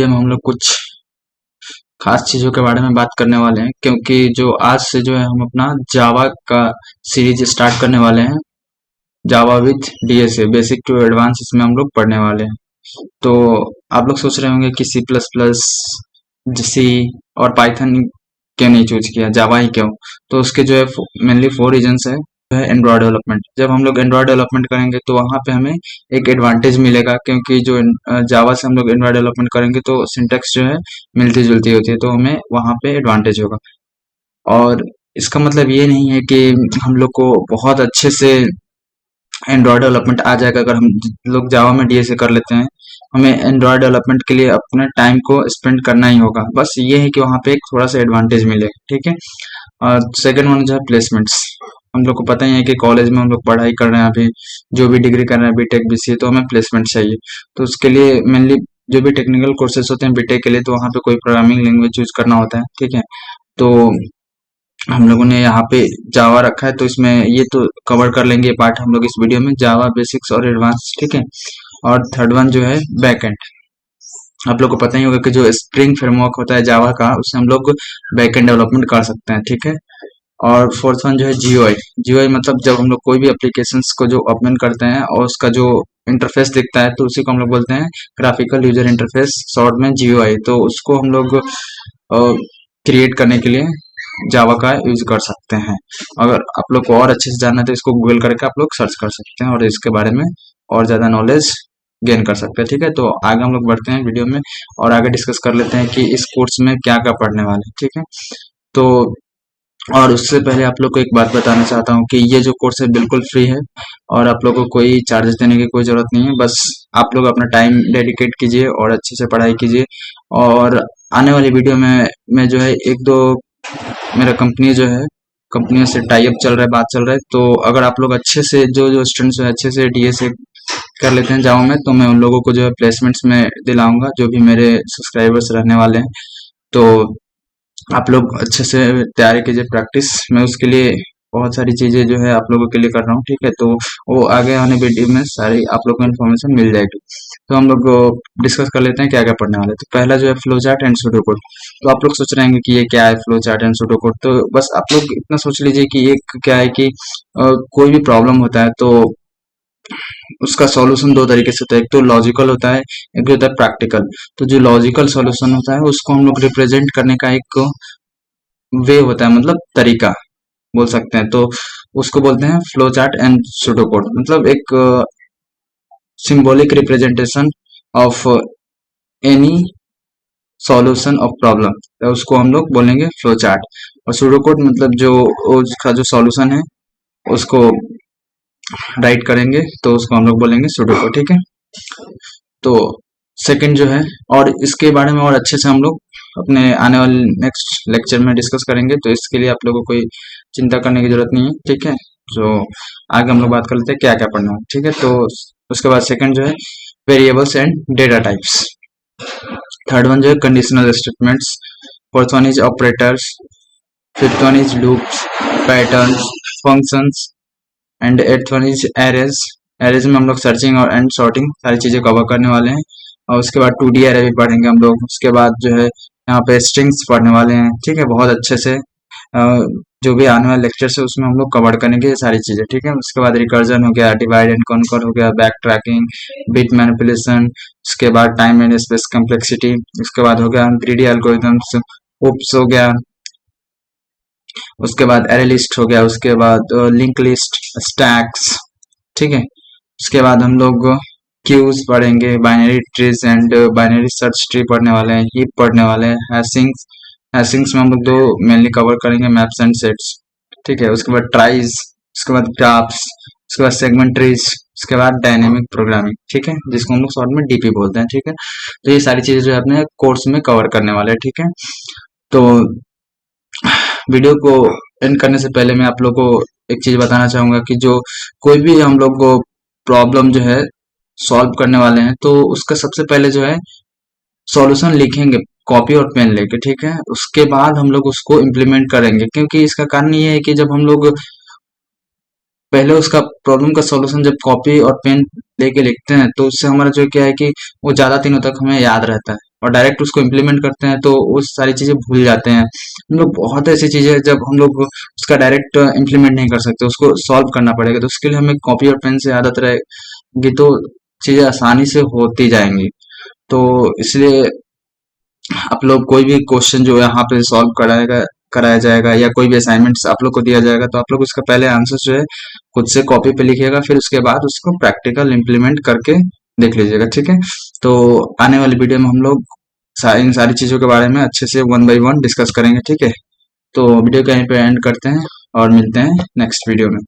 में हम लोग कुछ खास चीज़ों के बारे में बात करने वाले हैं, क्योंकि जो आज से जो है हम अपना जावा का सीरीज स्टार्ट करने वाले हैं। Java with DSA basic to advance इसमें हम लोग पढ़ने वाले हैं। तो आप लोग सोच रहे होंगे कि सी प्लस प्लस, सी और पाइथन क्यों नहीं चूज किया, जावा ही क्यों। तो उसके जो है मेनली 4 रीजंस है। जो है एंड्रॉयड डेवलपमेंट, जब हम लोग एंड्रॉयड डेवलपमेंट करेंगे तो वहाँ पे हमें एक एडवांटेज मिलेगा, क्योंकि जो जावा से हम लोग एंड्रॉयड डेवलपमेंट करेंगे तो सिंटेक्स जो है मिलती जुलती होती है, तो हमें वहाँ पे एडवांटेज होगा। और इसका मतलब ये नहीं है कि हम लोग को बहुत अच्छे से एंड्रॉयड डेवलपमेंट आ जाएगा अगर हम लोग जावा में डीएसए कर लेते हैं। हमें एंड्रॉयड डेवलपमेंट के लिए अपने टाइम को स्पेंड करना ही होगा, बस ये है कि वहाँ पे एक थोड़ा सा एडवांटेज मिले, ठीक है। और सेकंड वन जो है प्लेसमेंट्स। हम लोग को पता ही है कि कॉलेज में हम लोग पढ़ाई कर रहे हैं, अभी जो भी डिग्री कर रहे हैं बीटेक बीसीए, तो हमें प्लेसमेंट चाहिए। तो उसके लिए मेनली जो भी टेक्निकल कोर्सेज होते हैं बीटेक के लिए, तो वहाँ पे कोई प्रोग्रामिंग लैंग्वेज चूज करना होता है, ठीक है। तो हम लोगों ने यहाँ पे जावा रखा है, तो इसमें ये तो कवर कर लेंगे पार्ट हम लोग इस वीडियो में, जावा बेसिक्स और एडवांस, ठीक है। और थर्ड वन जो है बैकएंड। आप लोग को पता ही होगा कि जो स्प्रिंग फ्रेमवर्क होता है जावा का, उससे हम लोग बैकएंड डेवलपमेंट कर सकते हैं, ठीक है। और फोर्थ वन जो है जीयूआई। जीयूआई मतलब जब हम लोग कोई भी एप्लीकेशंस को जो ओपन करते हैं और उसका जो इंटरफेस दिखता है, तो उसी को हम लोग बोलते हैं ग्राफिकल यूजर इंटरफेस, शॉर्ट में जीयूआई। तो उसको हम लोग क्रिएट करने के लिए जावा का यूज कर सकते हैं। अगर आप लोग को और अच्छे से जानना है तो इसको गूगल करके आप लोग सर्च कर सकते हैं और इसके बारे में और ज्यादा नॉलेज गेन कर सकते हैं, ठीक है। तो आगे हम लोग बढ़ते हैं वीडियो में और आगे डिस्कस कर लेते हैं कि इस कोर्स में क्या क्या पढ़ने वाले हैं, ठीक है। तो और उससे पहले आप लोग को एक बात बताना चाहता हूँ कि ये जो कोर्स है बिल्कुल फ्री है और आप लोग को कोई चार्जेस देने की कोई जरूरत नहीं है। बस आप लोग अपना टाइम डेडिकेट कीजिए और अच्छे से पढ़ाई कीजिए। और आने वाली वीडियो में मैं जो है एक दो मेरा कंपनी जो है, कंपनियों से टाई अप चल रहा है, बात चल रहा है। तो अगर आप लोग अच्छे से जो जो स्टूडेंट्स हैं अच्छे से डीएसए कर लेते हैं जावा में, तो मैं उन लोगों को जो है प्लेसमेंट्स में दिलाऊंगा, जो भी मेरे सब्सक्राइबर्स रहने वाले हैं। तो आप लोग अच्छे से तैयारी कीजिए, प्रैक्टिस। मैं उसके लिए बहुत सारी चीजें जो है आप लोगों के लिए कर रहा हूँ, ठीक है। तो वो आगे आने वीडियो में सारी आप लोग को इन्फॉर्मेशन मिल जाएगी। तो हम लोग डिस्कस कर लेते हैं क्या क्या पढ़ने वाले हैं। तो पहला जो है flow chart and pseudo code. तो आप लोग सोच रहे हैं कि ये क्या है flow chart and pseudo code. तो बस आप लोग इतना सोच लीजिए कि एक क्या है कि कोई भी प्रॉब्लम होता है तो उसका सॉल्यूशन दो तरीके से होता है, एक तो लॉजिकल होता है, एक होता है प्रैक्टिकल। तो जो लॉजिकल सॉल्यूशन होता है उसको हम लोग रिप्रेजेंट करने का एक वे होता है, मतलब तरीका बोल सकते हैं। तो उसको बोलते हैं फ्लो चार्ट एंड सूडोकोड, मतलब एक symbolic representation of any solution of problem, तो उसको हम लोग बोलेंगे फ्लो चार्ट। और सूडोकोड मतलब जो उसका जो सॉल्यूशन है उसको राइट करेंगे, तो उसको हम लोग बोलेंगे सूडोकोड, ठीक है। तो सेकंड जो है, और इसके बारे में और अच्छे से हम लोग अपने आने वाले नेक्स्ट लेक्चर में डिस्कस करेंगे, तो इसके लिए आप लोगों को कोई चिंता करने की जरूरत नहीं है, ठीक है। तो आगे हम लोग बात कर लेते हैं क्या क्या पढ़ना है, ठीक है। तो उसके बाद सेकंड जो है variables and data types. Third one जो है conditional statements. Fourth one is operators. Fifth one is loops, patterns, functions and eighth one is arrays. Arrays में हम लोग सर्चिंग और एंड सॉर्टिंग सारी चीजें कवर करने वाले हैं। और उसके बाद 2D एरे भी पढ़ेंगे हम लोग। उसके बाद जो है यहाँ पे स्ट्रिंग्स पढ़ने वाले हैं, ठीक है, बहुत अच्छे से। जो भी आने वाले लेक्चर है उसमें हम लोग कवर करेंगे ये सारी चीजें, ठीक है। उसके बाद रिकर्जन हो गया, डिवाइड एंड कॉन्कर हो गया, बैक ट्रैकिंग, बिट मैनिपुलेशन, उसके बाद टाइम एंड स्पेस कम्प्लेक्सिटी, उसके बाद हो गया ग्रीडी एल्गोरिथम्स, उप्स हो गया, उसके बाद एरे लिस्ट हो गया, उसके बाद लिंक लिस्ट, स्टैक्स, ठीक है। उसके बाद हम लोग क्यूज पढ़ेंगे, binary trees and binary search tree पढ़ने वाले हैं, हीप पढ़ने वाले हैं, हैशिंग्स। हैशिंग्स में हम लोग दो मेनली कवर करेंगे, मैप्स एंड सेट्स, ठीक है। उसके बाद ट्राइज, उसके बाद ग्राफ्स, उसके बाद सेगमेंट ट्रीज, उसके बाद डायनेमिक प्रोग्रामिंग, ठीक है, जिसको हम लोग शॉर्ट में डीपी बोलते हैं, ठीक है। तो ये सारी चीजें जो है अपने कोर्स में कवर करने वाले हैं, ठीक है। तो वीडियो को एंड करने से पहले मैं आप लोग को एक चीज बताना चाहूंगा कि जो कोई भी हम लोग को प्रॉब्लम जो है सॉल्व करने वाले हैं, तो उसका सबसे पहले जो है सॉल्यूशन लिखेंगे कॉपी और पेन लेके, ठीक है। उसके बाद हम लोग उसको इम्प्लीमेंट करेंगे, क्योंकि इसका कारण ये है कि जब हम लोग पहले उसका प्रॉब्लम का सॉल्यूशन जब कॉपी और पेन लेके लिखते हैं, तो उससे हमारा जो क्या है कि वो ज्यादा दिनों तक हमें याद रहता है। और डायरेक्ट उसको इम्प्लीमेंट करते हैं तो वो सारी चीजें भूल जाते हैं। हम लोग बहुत ऐसी चीजें हैं, जब हम लोग उसका डायरेक्ट इम्प्लीमेंट नहीं कर सकते, उसको सॉल्व करना पड़ेगा, तो उसके लिए हमें कॉपी और पेन से आदत रहेगी तो चीजें आसानी से होती जाएंगी। तो इसलिए आप लोग कोई भी क्वेश्चन जो है यहाँ पे सॉल्व कराया जाएगा, या कोई भी असाइनमेंट्स आप लोग को दिया जाएगा, तो आप लोग उसका पहले आंसर जो है खुद से कॉपी पे लिखिएगा, फिर उसके बाद उसको प्रैक्टिकल इम्प्लीमेंट करके देख लीजिएगा, ठीक है। तो आने वाली वीडियो में हम लोग इन सारी चीजों के बारे में अच्छे से वन बाय वन डिस्कस करेंगे, ठीक है। तो वीडियो को यहीं पे एंड करते हैं और मिलते हैं नेक्स्ट वीडियो में।